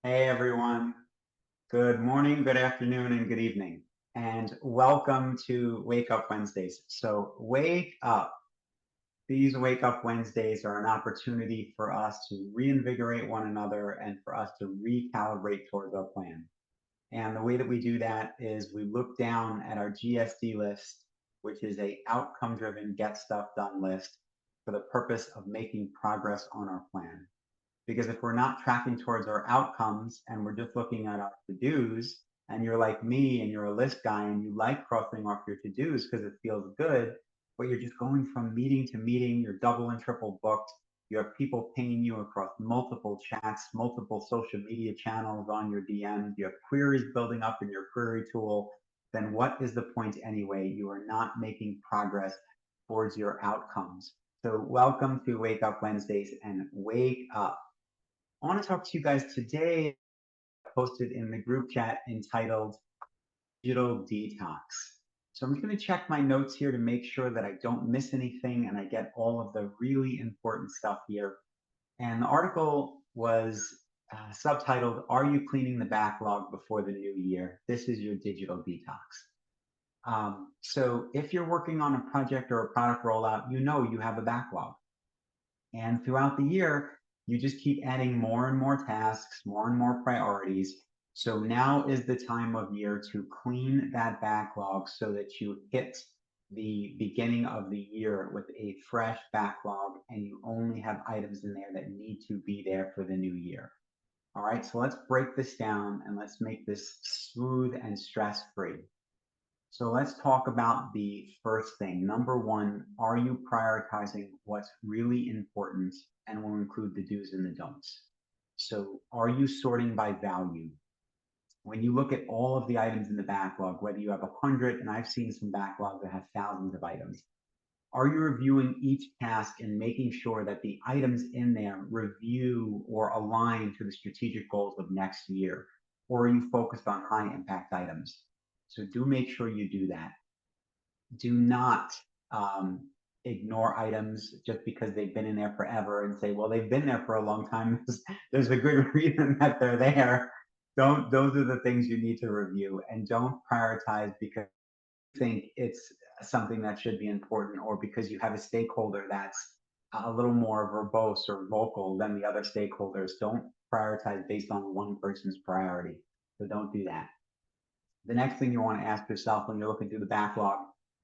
Hey everyone, good morning, good afternoon, and good evening, and welcome to Wake Up Wednesdays. So, wake up. These Wake Up Wednesdays are an opportunity for us to reinvigorate one another and for us to recalibrate towards our plan. And the way that we do that is we look down at our GSD list, which is a outcome-driven, get stuff done list for the purpose of making progress on our plan. Because if we're not tracking towards our outcomes and we're just looking at our to-dos, and you're like me and you're a list guy and you like crossing off your to-dos because it feels good, but you're just going from meeting to meeting, you're double and triple booked, you have people pinging you across multiple chats, multiple social media channels on your DMs, you have queries building up in your query tool, then what is the point anyway? You are not making progress towards your outcomes. So welcome to Wake Up Wednesdays and wake up. I want to talk to you guys today. Posted in the group chat entitled Digital Detox. So I'm just going to check my notes here to make sure that I don't miss anything and I get all of the really important stuff here. And the article was subtitled, Are You Cleaning the Backlog Before the New Year? This is your digital detox. So if you're working on a project or a product rollout, you know you have a backlog. And throughout the year, you just keep adding more and more tasks, more and more priorities. So now is the time of year to clean that backlog so that you hit the beginning of the year with a fresh backlog and you only have items in there that need to be there for the new year. All right, so let's break this down and let's make this smooth and stress-free. So let's talk about the first thing. Number one, are you prioritizing what's really important and will include the do's and the don'ts? So are you sorting by value? When you look at all of the items in the backlog, whether you have 100, and I've seen some backlogs that have thousands of items, are you reviewing each task and making sure that the items in there review or align to the strategic goals of next year? Or are you focused on high impact items? So do make sure you do that. Do not ignore items just because they've been in there forever and say, well, they've been there for a long time. There's a good reason that they're there. Don't, those are the things you need to review, and don't prioritize because you think it's something that should be important or because you have a stakeholder that's a little more verbose or vocal than the other stakeholders. Don't prioritize based on one person's priority. So don't do that. The next thing you want to ask yourself when you're looking through the backlog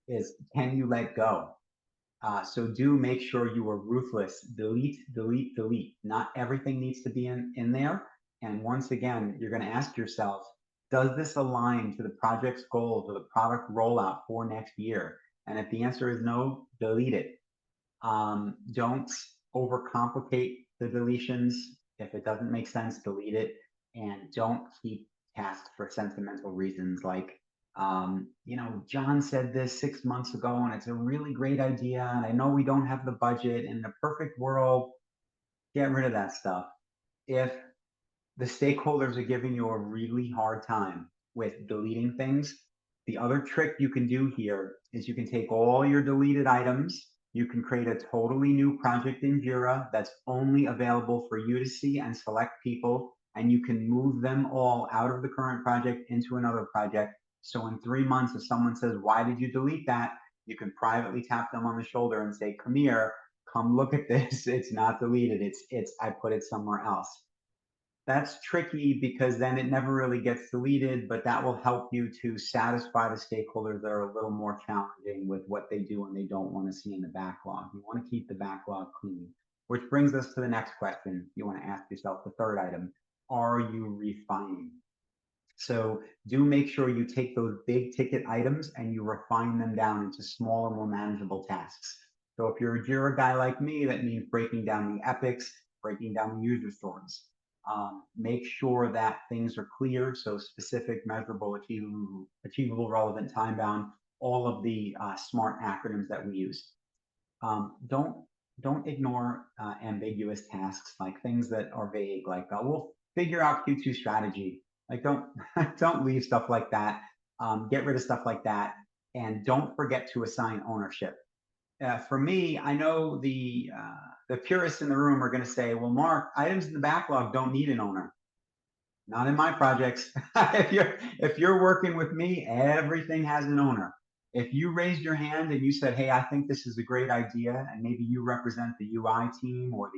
is, can you let go? So do make sure you are ruthless. Delete, delete, delete. Not everything needs to be in there. And once again, you're going to ask yourself, does this align to the project's goals or the product rollout for next year? And if the answer is no, delete it. Don't overcomplicate the deletions. If it doesn't make sense, delete it. And don't keep tasks for sentimental reasons like, John said this 6 months ago and it's a really great idea. And I know we don't have the budget. In the perfect world, get rid of that stuff. If the stakeholders are giving you a really hard time with deleting things, the other trick you can do here is you can take all your deleted items, you can create a totally new project in Jira that's only available for you to see and select people, and you can move them all out of the current project into another project. So in 3 months, if someone says, why did you delete that? You can privately tap them on the shoulder and say, come here, come look at this. It's not deleted. I put it somewhere else. That's tricky because then it never really gets deleted, but that will help you to satisfy the stakeholders that are a little more challenging with what they do and they don't want to see in the backlog. You want to keep the backlog clean, which brings us to the next question. You want to ask yourself the third item, are you refining? So do make sure you take those big ticket items and you refine them down into smaller, more manageable tasks. So if you're a Jira guy like me, that means breaking down the epics, breaking down the user stories. Make sure that things are clear, so specific, measurable, achievable, relevant, time bound, all of the smart acronyms that we use. Don't ignore ambiguous tasks, like things that are vague, like we'll figure out Q2 strategy. Like don't don't leave stuff like that. Get rid of stuff like that, and don't forget to assign ownership. For me, I know the purists in the room are going to say, well, Mark, items in the backlog don't need an owner. Not in my projects. If you're working with me, everything has an owner. If you raised your hand and you said, "Hey, I think this is a great idea," and maybe you represent the UI team or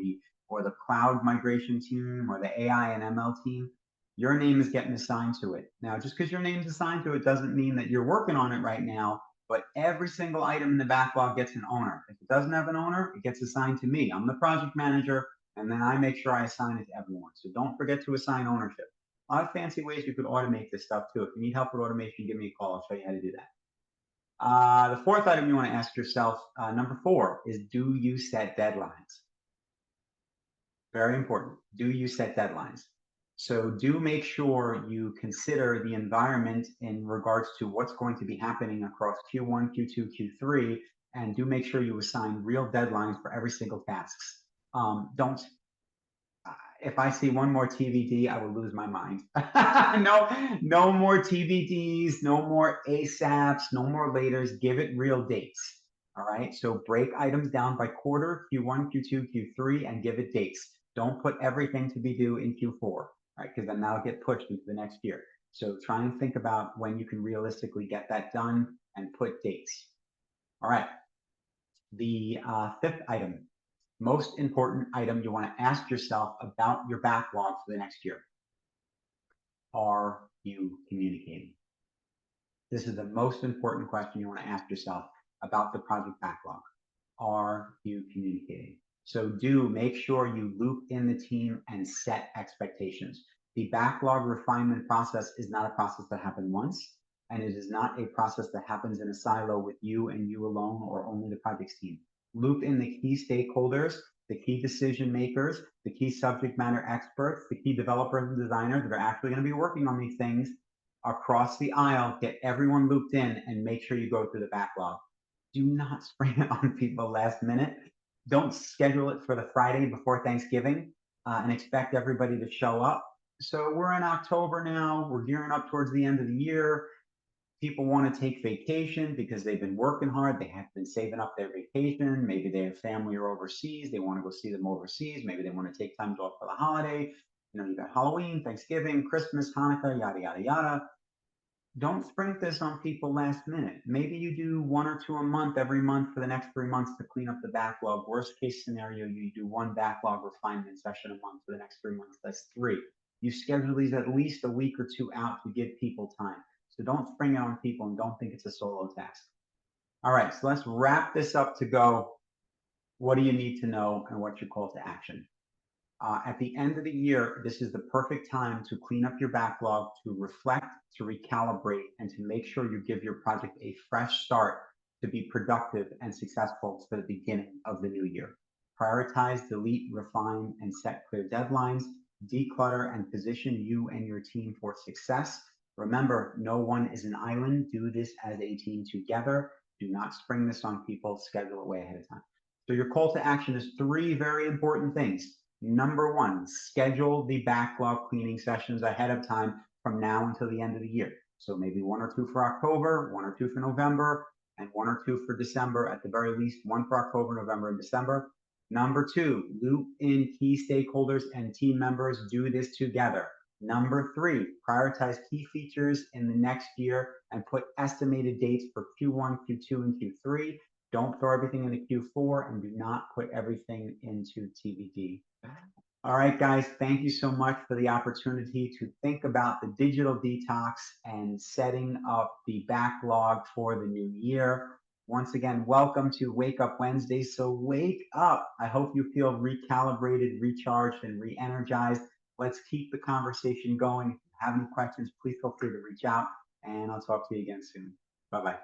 the cloud migration team or the AI and ML team, your name is getting assigned to it. Now, just because your name's assigned to it doesn't mean that you're working on it right now, but every single item in the backlog gets an owner. If it doesn't have an owner, it gets assigned to me. I'm the project manager, and then I make sure I assign it to everyone. So don't forget to assign ownership. A lot of fancy ways you could automate this stuff too. If you need help with automation, give me a call. I'll show you how to do that. The fourth item you want to ask yourself, number 4, is do you set deadlines? Very important. Do you set deadlines? So do make sure you consider the environment in regards to what's going to be happening across Q1, Q2, Q3, and do make sure you assign real deadlines for every single tasks. Don't If I see one more TBD, I will lose my mind. No more TBDs, no more ASAPs, no more laters. Give it real dates. All right. So break items down by quarter, Q1, Q2, Q3, and give it dates. Don't put everything to be due in Q4, right? Because then that'll get pushed into the next year. So try and think about when you can realistically get that done and put dates. All right. The fifth item, most important item you want to ask yourself about your backlog for the next year. Are you communicating? This is the most important question you want to ask yourself about the project backlog. Are you communicating? So do make sure you loop in the team and set expectations. The backlog refinement process is not a process that happened once, and it is not a process that happens in a silo with you and you alone or only the projects team. Loop in the key stakeholders, the key decision makers, the key subject matter experts, the key developers and designers that are actually going to be working on these things across the aisle. Get everyone looped in and make sure you go through the backlog. Do not spring it on people last minute. Don't schedule it for the Friday before Thanksgiving and expect everybody to show up. So we're in October now. We're gearing up towards the end of the year. People want to take vacation because they've been working hard. They have been saving up their vacation. Maybe they have family or overseas. They want to go see them overseas. Maybe they want to take time off for the holiday. You got Halloween, Thanksgiving, Christmas, Hanukkah, yada, yada, yada. Don't sprint this on people last minute. Maybe you do 1 or 2 a month every month for the next 3 months to clean up the backlog. Worst case scenario, you do 1 backlog refinement session a month for the next 3 months. That's 3. You schedule these at least a week or 2 out to give people time. So don't spring it on people and don't think it's a solo task. All right, so let's wrap this up to go. What do you need to know and what's your call to action? At the end of the year, this is the perfect time to clean up your backlog, to reflect, to recalibrate, and to make sure you give your project a fresh start to be productive and successful for the beginning of the new year. Prioritize, delete, refine, and set clear deadlines. Declutter and position you and your team for success. Remember, no one is an island. Do this as a team together. Do not spring this on people. Schedule it way ahead of time. So your call to action is 3 very important things. Number 1, schedule the backlog cleaning sessions ahead of time from now until the end of the year. So maybe 1 or 2 for October, 1 or 2 for November, and 1 or 2 for December. At the very least, 1 for October, November, and December. Number 2, loop in key stakeholders and team members. Do this together. Number 3, prioritize key features in the next year and put estimated dates for Q1, Q2, and Q3. Don't throw everything into Q4 and do not put everything into TBD. All right, guys, thank you so much for the opportunity to think about the digital detox and setting up the backlog for the new year. Once again, welcome to Wake Up Wednesday. So wake up. I hope you feel recalibrated, recharged, and re-energized. Let's keep the conversation going. If you have any questions, please feel free to reach out, and I'll talk to you again soon. Bye-bye.